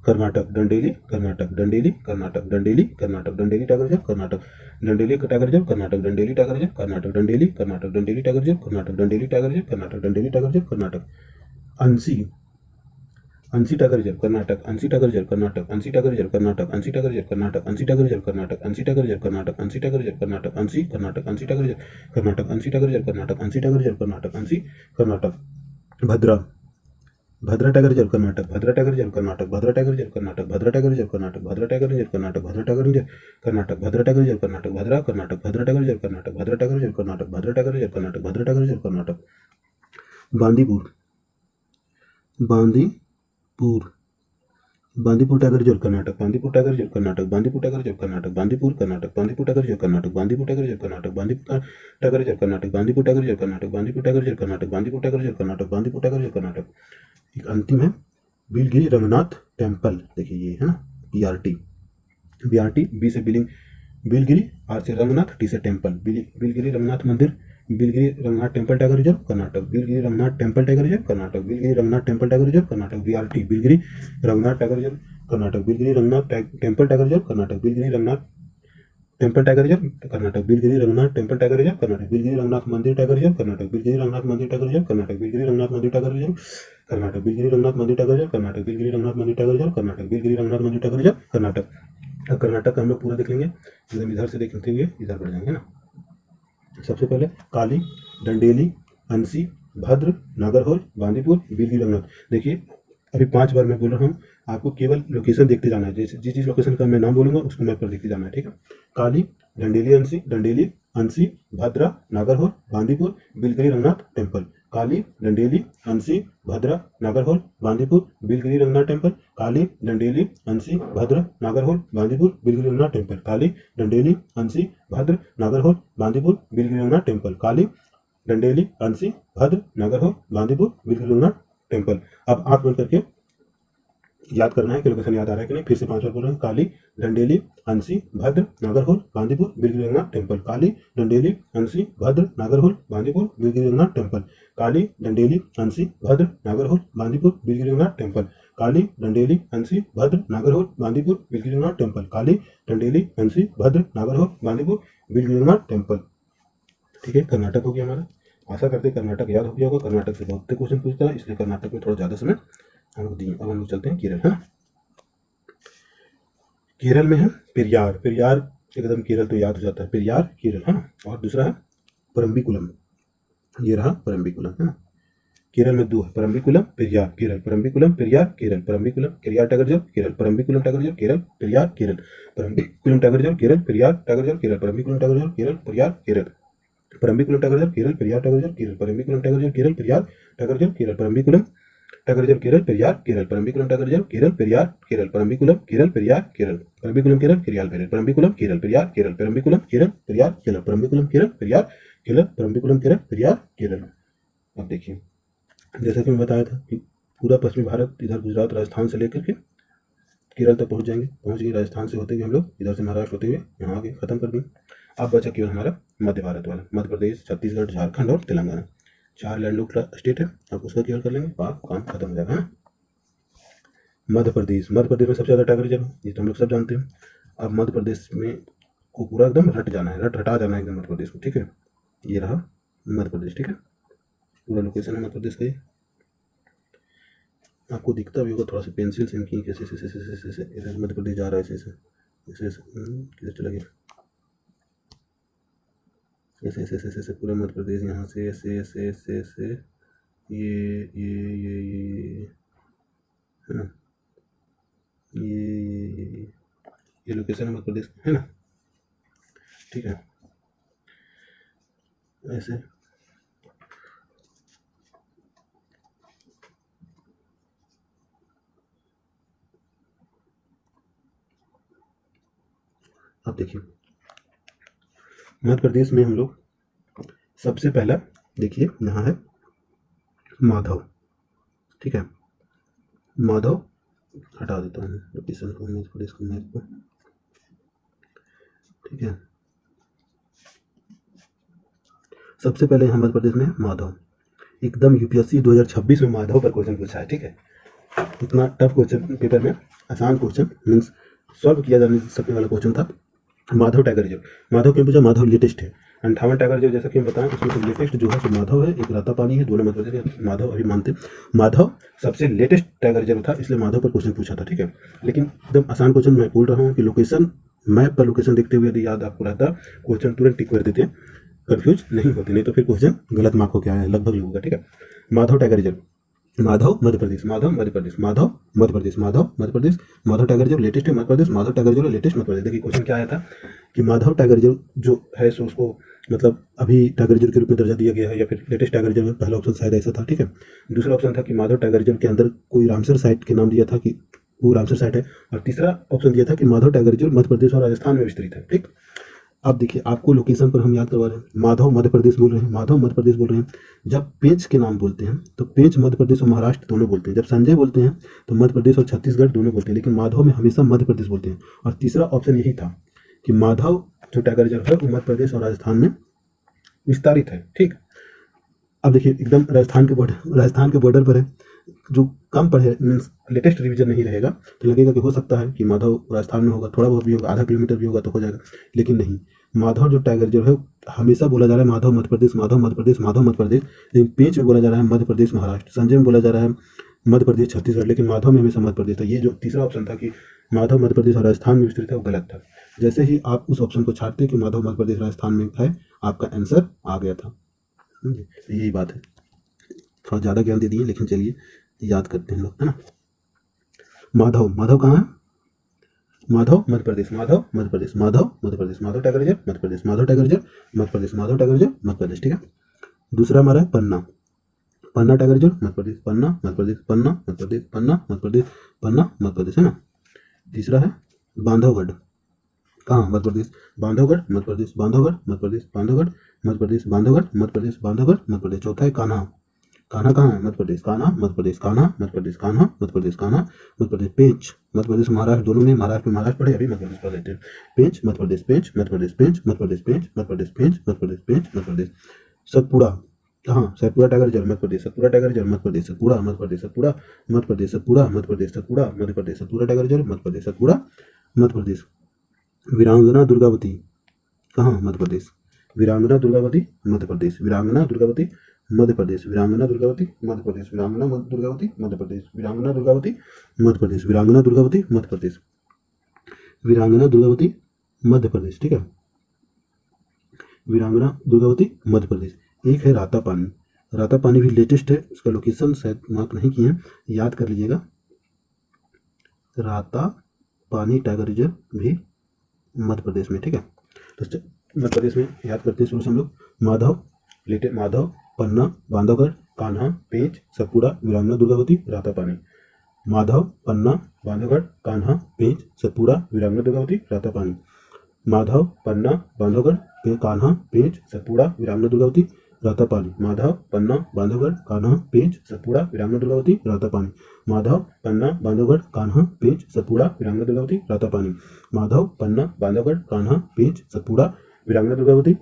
Karnataka, Dandeli Karnataka, Dandeli Karnataka, Dandeli Karnataka, Dandeli tiger reserve Karnataka, Dandeli tiger reserve Karnataka, Dandeli tiger reserve Karnataka, Dandeli Karnataka, Dandeli tiger reserve Karnataka, Dandeli tiger reserve Karnataka, Dandeli tiger reserve Karnataka. Anshi, Anshi tiger reserve Karnataka, Anshi tiger reserve Karnataka, Anshi tiger reserve Karnataka, Anshi tiger reserve Karnataka, Anshi tiger reserve Karnataka, Anshi tiger reserve Karnataka, Anshi tiger reserve Karnataka, Anshi Karnataka, Anshi tiger reserve Karnataka, Anshi tiger reserve Karnataka, Anshi tiger reserve Karnataka, Anshi Karnataka. भद्रा, भद्रा tiger reserve Karnataka, भद्रा tiger reserve Karnataka, भद्रा tiger reserve Karnataka, भद्रा tiger reserve Karnataka, भद्रा tiger reserve Karnataka, भद्रा tiger reserve Karnataka, भद्रा tiger reserve Karnataka, भद्रा कर्नाटक, भद्रा tiger reserve Karnataka, भद्रा tiger reserve Karnataka, भद्रा tiger reserve Karnataka, भद्रा tiger reserve Karnataka. Bandipur, Bandipur, Bandipur tiger reserve Karnataka, Bandipur tiger reserve Karnataka, Bandipur tiger reserve Karnataka, Bandipur Karnataka, Bandipur tiger reserve Karnataka, Bandipur tiger reserve Karnataka, Bandipur tiger reserve Karnataka, Bandipur tiger reserve Karnataka, Bandipur tiger reserve Karnataka, Bandipur tiger reserve Karnataka, Bandipur tiger reserve Karnataka. एक अंतिम है Biligiri Ranganath temple. देखिए ये है ना, BRT, BRT, B से billing Biligiri, are से Ranganath, T से टेम्पल। बिलगिरी रंगनाथ मंदिर, Biligiri Ranganath temple tiger reserve Karnataka, Biligiri Ranganath temple tiger reserve Karnataka, Biligiri Ranganath temple tiger reserve Karnataka. BRT, Biligiri Ranganath tiger reserve Karnataka, Biligiri Ranganath temple tiger reserve Karnataka, Biligiri Ranganath temple tiger reserve Karnataka, Biligiri Ranganath temple tiger reserve Karnataka, Biligiri Ranganath मंदिर टाइगर रिजर्व कर्नाटक, बिलगिरी रंगनाथ मंदिर टाइगर रिजर्व कर्नाटक, बिलगिरी रंगनाथ मंदिर tiger reserve Karnataka, Biligiri Ranganath मंदिर tiger reserve Karnataka, Biligiri Ranganath मंदिर tiger reserve Karnataka, Biligiri Ranganath मंदिर tiger reserve Karnataka. अब कर्नाटक का हम लोग पूरा देख लेंगे, एकदम इधर से देखते हुए इधर बढ़ जाएंगे ना। सबसे पहले काली, डंडेली, अंसी, भद्र, नागरहोल, बांदीपुर, बिलगिरी रंगनाथ। देखिए अभी 5 बार मैं बोल रहा हूँ, आपको केवल लोकेशन देखते जाना है। जैसे जिस जिस लोकेशन का मैं नाम बोलूंगा उसको मैप पर देखते जाना है। ठीक है, काली, डंडेली, अंसी, भद्रा, नागरहोल, बांदीपुर, बिलगिरी रंगनाथ टेम्पल। काली, डंडेली, अंसी, भद्रा, नागरहोल, बांदीपुर, बिलगिरी रंगनाथ टेम्पल। काली, डंडेली, अंसी, भद्र, नागरहोल, बांदीपुर, बिलगिरी रंगनाथ टेम्पल। काली, डंडेली, अंसी, भद्र, नागरहोल, बांदीपुर, बिलगिरी रंगनाथ टेम्पल। काली, डंडेली, अंसी, भद्र, नागरहोल, बांदीपुर, बिलगिरी रंगनाथ टेम्पल। अब आप मिल करके याद करना है कि लोकेशन याद आ रहा है कि नहीं। फिर से 5 बार बोल रहे हैं, काली, डंडेली, अंसी, भद्र, नागरहोल, बांदीपुर, बिलगिरी रंगनाथ टेम्पल। काली, डंडेली, अंसी, भद्र, नागरहोल, बांदीपुर, बिलगिरी रंगनाथ टेम्पल। काली, डंडेली, अंसी, भद्र, नागरहोल, बांदीपुर, बिलगिरी रंगनाथ टेम्पल। काली, डंडेली, अंसी, भद्र, नागरहोल, बांदीपुर, बिलगिरी रंगनाथ टेम्पल। काली, डंडेली, अंसी, भद्र, नागरहोल, बांदीपुर, बिलगिरी रंगनाथ टेम्पल। ठीक है, कर्नाटक हो गया हमारा। आशा करते हैं कर्नाटक याद हो गया होगा। कर्नाटक से बहुत क्वेश्चन पूछता है, इसलिए कर्नाटक में थोड़ा ज्यादा समय हम लोग दिए। अब हम लोग चलते हैं केरल, है ना। केरल में है पेरियार, पेरियार एकदम केरल तो याद हो जाता है, पेरियार केरल है ना। और दूसरा है परम्बिकुलम, ये रहा परम्बिकुलम, है ना। केरल में 2 है, Parambikulam, Periyar Kerala, Parambikulam, Periyar Kerala, Parambikulam, Periyar tiger reserve Kerala, Parambikulam tiger reserve Kerala, Periyar Kerala, Parambikulam tiger reserve Kerala, Periyar tiger reserve Kerala, Parambikulam tiger reserve Kerala, Periyar Kerala, Parambikulam tiger reserve Kerala, Periyar tiger reserve Kerala, Parambikulam tiger reserve Kerala, Periyar tiger reserve Kerala, Parambikulam tiger reserve Kerala, Periyar Kerala, Parambikulam tiger reserve Kerala, Periyar Kerala, Parambikulam Kerala, Periyar Kerala, Parambikulam Kerala, Periyar Kerala, Parambikulam Kerala, Periyar Kerala, Parambikulam Kerala, Periyar Kerala, Parambikulam Kerala, Periyar Kerala, Parambikulam Kerala, Periyar Kerala. अब देखिए, जैसा कि मैं बताया था कि पूरा पश्चिमी भारत इधर गुजरात राजस्थान से लेकर के केरल तक पहुंच जाएंगे। पहुंच गए राजस्थान से होते हुए हम लोग इधर से महाराष्ट्र होते हुए यहाँ आगे खत्म कर दें। अब बचा केवल हमारा मध्य भारत वाला, मध्य प्रदेश, छत्तीसगढ़, झारखंड और तेलंगाना। 4 लैंडलॉक्ड स्टेट है। अब उसका केवल कर लेंगे, काम खत्म हो जाएगा, है ना। मध्य प्रदेश में सबसे ज़्यादा टाइगर रिजर्व, ये तो हम लोग सब जानते हैं। अब मध्य प्रदेश में को पूरा एकदम रट जाना है, रटा जाना है एकदम मध्य प्रदेश को, ठीक है। ये रहा मध्य प्रदेश, ठीक है, पूरा लोकेशन है मध्य प्रदेश का। आपको दिखता भी होगा थोड़ा सा पेंसिल से इनकी कैसे ऐसे मध्य प्रदेश जा रहा है, ऐसे किधर चला गया, ऐसे पूरा मध्य प्रदेश यहाँ से ऐसे ये है ना, ये लोकेशन है मध्य प्रदेश है ना, ठीक है। ऐसे अब देखिए मध्य प्रदेश में हम लोग सबसे पहला देखिए यहाँ है माधव, ठीक है। माधव हटा देता हूँ लोकेशन को, मध्य प्रदेश को मैप पर, ठीक है। सबसे पहले यहाँ मध्य प्रदेश में माधव, एकदम यूपीएससी 2026 में माधव पर क्वेश्चन पूछा है, ठीक है। इतना टफ क्वेश्चन पेपर में, आसान क्वेश्चन मीन्स सॉल्व किया जाने सकने वाला क्वेश्चन था। माधव टाइगर रिजर्व, माधव क्यों पूछा, माधव लेटेस्ट है। 58 टाइगर रिजर्व जैसा कि हम बताएं उसमें से लेटेस्ट जो है सो माधव है, एक रातापानी है, दोनों मध्य प्रदेश माधव अभी मानते माधव सबसे लेटेस्ट टाइगर रिजर्व था, इसलिए माधव पर क्वेश्चन पूछा था, ठीक है। लेकिन एकदम आसान क्वेश्चन मैं बोल रहा हूँ कि लोकेशन मैप पर लोकेशन देखते हुए यदि याद आपको रहता क्वेश्चन तुरंत टिक कर देते, कंफ्यूज नहीं होते, नहीं तो फिर क्वेश्चन गलत मार्क हो क्या है लगभग होगा, ठीक है। Madhav tiger reserve, Madhav Madhya Pradesh, Madhav Madhya Pradesh, Madhav Madhya Pradesh, Madhav Madhya Pradesh, Madhav tiger reserve latest है Madhya Pradesh, Madhav tiger reserve latest Madhya Pradesh. देखिए क्वेश्चन क्या आया था कि माधव टाइगर रिजर्व जो है सो उसको मतलब अभी टाइगर रिजर्व के रूप में दर्जा दिया गया है या फिर लेटेस्ट टाइगर रिजर्व, पहला ऑप्शन शायद ऐसा था, ठीक है। दूसरा ऑप्शन था कि माधव टाइगर रिजर्व के अंदर कोई रामसर साइट के नाम दिया था कि वो रामसर साइट है, और तीसरा ऑप्शन दिया था कि माधव टाइगर रिजर्व मध्य प्रदेश और राजस्थान में विस्तृत है, ठीक। अब देखिए आपको लोकेशन पर हम याद करवा रहे हैं, माधव मध्य प्रदेश बोल रहे हैं, माधव मध्य प्रदेश बोल रहे हैं। जब पेंच के नाम बोलते हैं तो पेंच मध्य प्रदेश और महाराष्ट्र दोनों बोलते हैं, जब संजय बोलते हैं तो मध्य प्रदेश और छत्तीसगढ़ दोनों बोलते हैं, लेकिन माधव में हमेशा मध्य प्रदेश बोलते हैं। और तीसरा ऑप्शन यही था कि माधव जो टाइगर रिजर्व है वो मध्य प्रदेश और राजस्थान में विस्तारित है, ठीक। अब देखिए एकदम राजस्थान के बॉर्डर पर है, जो कम पढ़े मीन्स लेटेस्ट रिवीजन नहीं रहेगा तो लगेगा कि हो सकता है कि माधव राजस्थान में होगा, थोड़ा बहुत भी होगा, आधा किलोमीटर भी होगा तो हो जाएगा, लेकिन नहीं। माधव जो टाइगर जो है हमेशा बोला जा रहा है माधव मध्य प्रदेश, माधव मध्य प्रदेश, माधव मध्य प्रदेश, लेकिन पेंच में बोला जा रहा है मध्य प्रदेश महाराष्ट्र, संजय में बोला जा रहा है मध्य प्रदेश छत्तीसगढ़, लेकिन माधव में हमेशा मध्य प्रदेश था। ये जो तीसरा ऑप्शन था कि माधव मध्य प्रदेश और राजस्थान में विस्तृत है वो गलत था। जैसे ही आप उस ऑप्शन को छाटते कि माधव मध्य प्रदेश राजस्थान में है, आपका आंसर आ गया था, यही बात है। थोड़ा ज़्यादा ज्ञान दे दिए, लेकिन चलिए याद करते हैं लोग, है ना। माधव, माधव कहाँ है, Madhav Madhya Pradesh, Madhav Madhya Pradesh, Madhav Madhya Pradesh, Madhav tiger reserve Madhya Pradesh, Madhav tiger reserve Madhya Pradesh, Madhav tiger reserve Madhya Pradesh, ठीक है। दूसरा हमारा है पन्ना, पन्ना टाइगर रिजर्व मध्य प्रदेश, पन्ना मध्य प्रदेश, पन्ना मध्य प्रदेश, पन्ना मध्य प्रदेश, पन्ना मध्य प्रदेश, है ना। तीसरा है बांधवगढ़, कहाँ, मध्य प्रदेश, बांधवगढ़ मध्य प्रदेश, बांधवगढ़ मध्य प्रदेश, बांधवगढ़ मध्य प्रदेश, बांधवगढ़ मध्य प्रदेश, बांधवगढ़ मध्य प्रदेश। चौथा है कान्हा, कान्हा कहाँ है, मध्य प्रदेश, कान्हा मध्य प्रदेश, कान्हा मध्य प्रदेश, कान्हा मध्य प्रदेश, कान्हा मध्य प्रदेश। पेंच मध्य प्रदेश महाराष्ट्र दोनों में, महाराष्ट्र में महाराष्ट्र पढ़े, अभी मध्य प्रदेश पढ़ लेते हैं। पेंच मध्य प्रदेश, पेंच मध्य प्रदेश, पेंच मध्य प्रदेश, पेंच मध्य प्रदेश, पेंच मध्य प्रदेश, पेंच मध्य प्रदेश। सतपुड़ा कहाँ, Satpura tiger reserve Madhya Pradesh, Satpura tiger reserve Madhya Pradesh, Satpura Madhya Pradesh, Satpura Madhya Pradesh, Satpura Madhya Pradesh, Satpura Madhya Pradesh, Satpura tiger reserve Madhya Pradesh, Satpura Madhya Pradesh. वीरांगना दुर्गावती कहाँ, मध्य प्रदेश, वीरांगना दुर्गावती मध्य प्रदेश, वीरांगना दुर्गावती मध्य प्रदेश, वीरांगना दुर्गावती मध्य प्रदेश, वीरांगना दुर्गावती मध्य प्रदेश, वीरांगना दुर्गावती मध्य प्रदेश, वीरांगना दुर्गावती मध्य प्रदेश, वीरांगना दुर्गावती मध्य प्रदेश, ठीक है। वीरांगना दुर्गावती मध्य प्रदेश। एक है रातापानी, रातापानी भी लेटेस्ट है, उसका लोकेशन शायद मार्क नहीं किए हैं, याद कर लीजिएगा। रातापानी टाइगर रिजर्व भी मध्य प्रदेश में, ठीक है। तो मध्य प्रदेश में याद करते हैं शुरू से हम लोग, माधव माधव, पन्ना, बांधवगढ़, कान्हा, पेंच, सतपुड़ा, वीरांगना दुर्गावती, रातापानी। माधव, पन्ना, बांधवगढ़, कान्हा, पेंच, सतपुड़ा, वीरांगना दुर्गावती, रातापानी। माधव, पन्ना, बांधवगढ़, कान्हा, पेंच, सतपुड़ा, वीरांगना दुर्गावती, रातापानी। माधव, पन्ना, बांधवगढ़, कान्हा, पेंच, सतपुड़ा, वीरांगना दुर्गावती, रातापानी। माधव, पन्ना, बांधवगढ़, कान्हा, पेंच, सतपुड़ा, वीरांगना दुर्गावती, रातापानी। माधव, पन्ना, बांधवगढ़, कान्हा, पेंच, सतपुड़ा, वीरांगना दुर्गावती,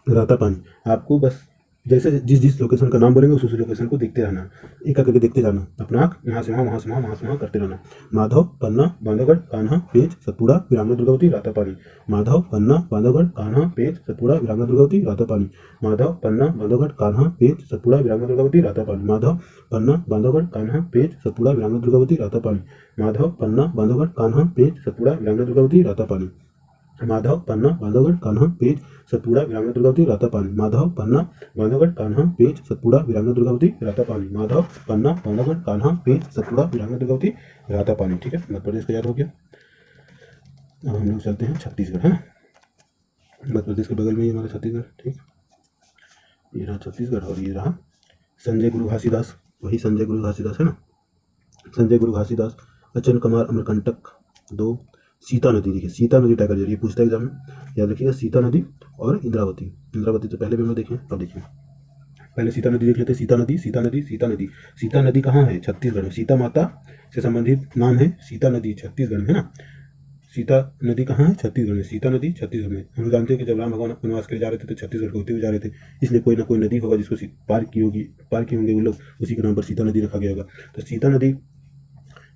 रातापानी। आपको बस जैसे जिस जिस लोकेशन का नाम बोलेंगे उस लोकेशन को देखते रहना, एक करके देखते जाना, अपना आँख यहाँ से वहाँ, वहाँ से वहाँ, वहाँ से वहाँ करते रहना। माधव, पन्ना, बांधवगढ़, कान्हा, पेंच, सतपुड़ा, वीरांगना दुर्गावती, रातापानी। माधव, पन्ना, बांधवगढ़, कान्हा, पेंच, सतपुड़ा, वीरांगना दुर्गावती, रातापानी। माधव, पन्ना, बांधवगढ़, कान्हा, पेंच, सतपुड़ा, वीरांगना दुर्गावती, रातापानी। माधव, पन्ना, बांधवगढ़, कान्हा, पेंच, सतपुड़ा, वीरांगना दुर्गावती, रातापानी। माधव, पन्ना, बांधवगढ़, कान्हा, पेंच, सतपुड़ा, वीरांगना दुर्गावती, रातापानी। माधव, पन्ना, बांधवगढ़, कान्हा, पेंच, सतपुड़ा, वीरांगना दुर्गावती, रातापानी। माधव, पन्ना, बांधवगढ़, कान्हा, पेंच, सतपुड़ा, वीरांगना दुर्गावती, रातापानी। माधव, पन्ना, बांधवगढ़, कान्हा, पेंच, सतपुड़ा, वीरांगना दुर्गावती, रातापानी। ठीक है, मध्य प्रदेश का याद हो गया। अब हम लोग चलते हैं छत्तीसगढ़, है ना। मध्य प्रदेश के बगल में ही हमारा छत्तीसगढ़। ठीक, ये रहा छत्तीसगढ़ और ये रहा संजय गुरु घासीदास, वही संजय गुरु घासीदास है ना। संजय गुरु घासीदास, अचन कमार अमरकंटक 2, सीता नदी। देखिए सीता नदी टाइगर रिजर्व, ये पूछता है एग्जाम में, याद रखिएगा। सीता नदी और इंद्रावती। इंद्रावती तो पहले भी हम लोग देखें, अब देखिए पहले सीता नदी देख लेते हैं। सीता नदी, सीता नदी, सीता नदी। सीता नदी कहाँ है? छत्तीसगढ़ में। सीता माता से संबंधित नाम है सीता नदी, छत्तीसगढ़ में, है ना। सीता नदी कहाँ है? छत्तीसगढ़ में। सीता नदी छत्तीसगढ़ में। हम लोग जानते हैं कि जब राम भगवान वनवास के लिए जा रहे थे तो छत्तीसगढ़ को होते हुए जा रहे थे, इसलिए कोई ना कोई नदी होगा जिसको पार की होगी, पार किए होंगे वो लोग, उसी के नाम पर सीता नदी रखा गया होगा। तो सीता नदी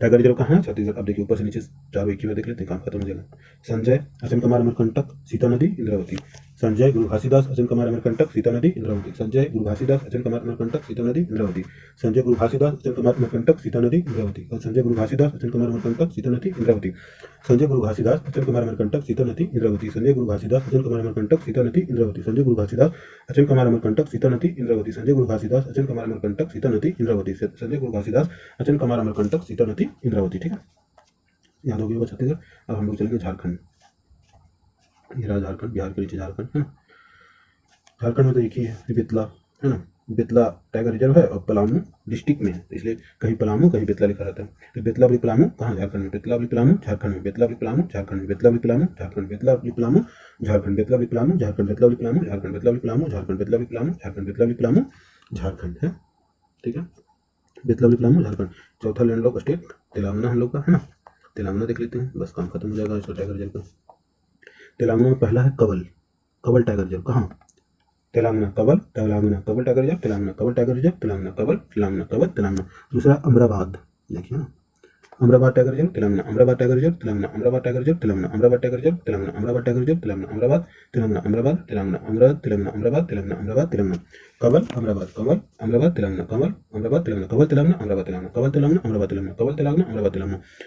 टाइगर रिजर्व कहाँ है? छत्तीसगढ़। अब देखिए ऊपर से नीचे चारों एक ही बार देख लेते हैं, काम खत्म हो जाएगा। संजय, अचन कमार अमरकंटक, सीता नदी, इंद्रावती। संजय गुरु घासीदास, अचन कमार अमरकंटक, सीता नदी, इंद्रावती। संजय गुरु घासीदास, अचन कमार अमरकंटक, सीता नदी, इंद्रावती। संजय गुरु घासीदास, अचन कमार अमरकंटक, सीता नदी, इंद्रावती। और संजय गुरु घासीदास, अचन कमार अमरकंटक, सीता नदी, इंद्रावती। संजय गुरु घासीदास, अचन कमार अमरकंटक, सीता नदी, इंद्रावती। संजय गुरु घासीदास, अचन कमार अमरकंटक, सीता नदी, इंद्रावती। संजय गुरु घासीदास, अचन कमार अमरकंटक, सीता नदी, इंद्रावती। संजय गुरु घासीदास, अचन कमार अमरकंटक, सीता नदी, इंद्रावती। संजय गुरु घासीदास, अचन कमार अमरकंटक, सीता नदी, इंद्रावती। ठीक है, याद हो गया छत्तीसगढ़। अब हम लोग चलेंगे झारखंड। ये रहा झारखंड, बिहार के नीचे झारखंड, है ना। झारखंड में तो एक ही है, बेतला, है ना। बेतला टाइगर रिजर्व है और पलामू डिस्ट्रिक्ट में है, तो इसलिए कहीं पलामू कहीं बेतला लिखा रहता है। तो बेतलावली पलामू कहाँ? झारखंड में। बेतलावली पलामू झारखंड में। बेतलावली पलामू झारखंड में। बेतलावली पलामू झारखंड। बेतलावली पलामू झारखंड। बेतलावली पलामू झारखंड। बेतलावली पलामू झारखंड। बेतलावली पलामू झारखंड। बेतलावली पलामू झारखंड। बेतलावली पलामू झारखंड है। ठीक है, बेतलावली पलामू झारखंड। चौथा लैंडलॉक स्टेट तेलंगाना हम लोग का, है ना। तेलंगाना देख लेते हैं, बस काम खत्म हो जाएगा इसका टाइगर रिजर्व का। तेलंगाना में पहला है कवल, कवल टाइगर रिजर्व कहाँ? Telangana Kawal, Telangana Kawal tiger reserve, Telangana Kawal tiger reserve, Telangana Kawal, Telangana Kawal, Telangana. दूसरा अमराबाद, देखिए ना, Amrabad tiger reserve, Telangana. Amrabad tiger reserve, Telangana. Amrabad tiger reserve, Telangana. Amrabad tiger reserve, Telangana. Amrabad tiger reserve, Telangana. Amrabad, Telangana. Amrabad, Telangana. Amrabad, Telangana. Amrabad, Telangana. Amrabad, Telangana. Kawal, Amrabad, Kawal, Amrabad, Telangana. Kawal, Amrabad, Telangana. Kawal, Telangana, Amrabad, Telangana. Kawal, Telangana, Amrabad, Telangana. Kawal,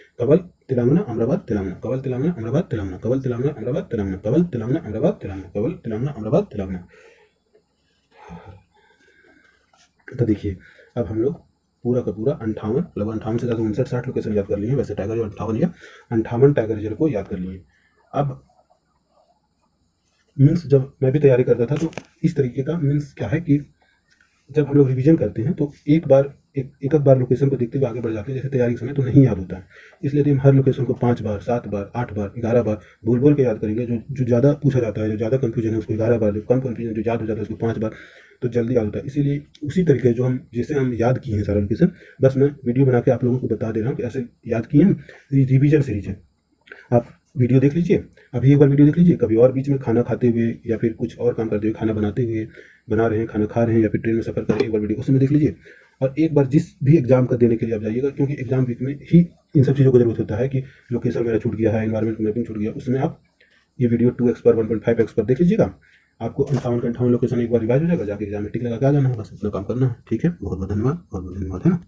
Telangana, Amrabad, Telangana. Kawal, Telangana, Amrabad, Telangana. Kawal, Telangana, Amrabad, Telangana. Kawal, Telangana, Amrabad, Telangana. Kawal, Telangana, Amrabad, Telangana. Kawal, Telangana, Amrabad, Telangana. तो देखिए अब हम लोग पूरा का पूरा 58, मतलब 58 से ज़्यादा 59-60 लोकेशन याद कर लिए। वैसे टाइगर जो 58 या 58 टाइगर रिजर्व को याद कर लिए। अब मीन्स जब मैं भी तैयारी करता था तो इस तरीके का मीन्स क्या है कि जब हम लोग रिवीजन करते हैं तो एक बार एक बार लोकेशन को देखते हुए आगे बढ़ जाते हैं, जैसे तैयारी के समय तो नहीं याद होता है। इसलिए यदि हम हर लोकेशन को 5 बार, 7 बार, 8 बार, 11 बार बोल बोल के याद करेंगे, जो ज़्यादा पूछा जाता है, जो ज़्यादा कन्फ्यूजन है उसको 11 बार, जो कम कन्फ्यूजन जो याद हो जाता है उसको 5 बार, तो जल्दी याद होता है। इसीलिए उसी तरीके जो हम जैसे हम याद किए हैं सारा लोकेशन, बस मैं वीडियो बना के आप लोगों को बता दे रहा हूँ कि ऐसे याद किए हैं। रिवीजन सीरीज है, आप वीडियो देख लीजिए, अभी एक बार वीडियो देख लीजिए, कभी और बीच में खाना खाते हुए या फिर कुछ और काम करते हुए, खाना बनाते हुए, बना रहे हैं, खाना खा रहे हैं या फिर ट्रेन में सफर कर रहे हैं, एक बार वीडियो उस समय देख लीजिए। और एक बार जिस भी एग्जाम का देने के लिए आप जाइएगा, क्योंकि एग्जाम वीक में ही इन सब चीज़ों को जरूरत होता है कि लोकेशन मेरा छूट गया है, इन्वायरमेंट मैपिंग छूट गया, उसमें आप ये वीडियो 2x पर 1.5x पर देख लीजिएगा। आपको 58 लोकेशन एक बार रिवाइज हो जाएगा, जाके एग्जाम में टिक लगा के आ जाना है, बस इतना काम करना है। ठीक है, बहुत बहुत धन्यवाद, बहुत बहुत धन्यवाद, है ना।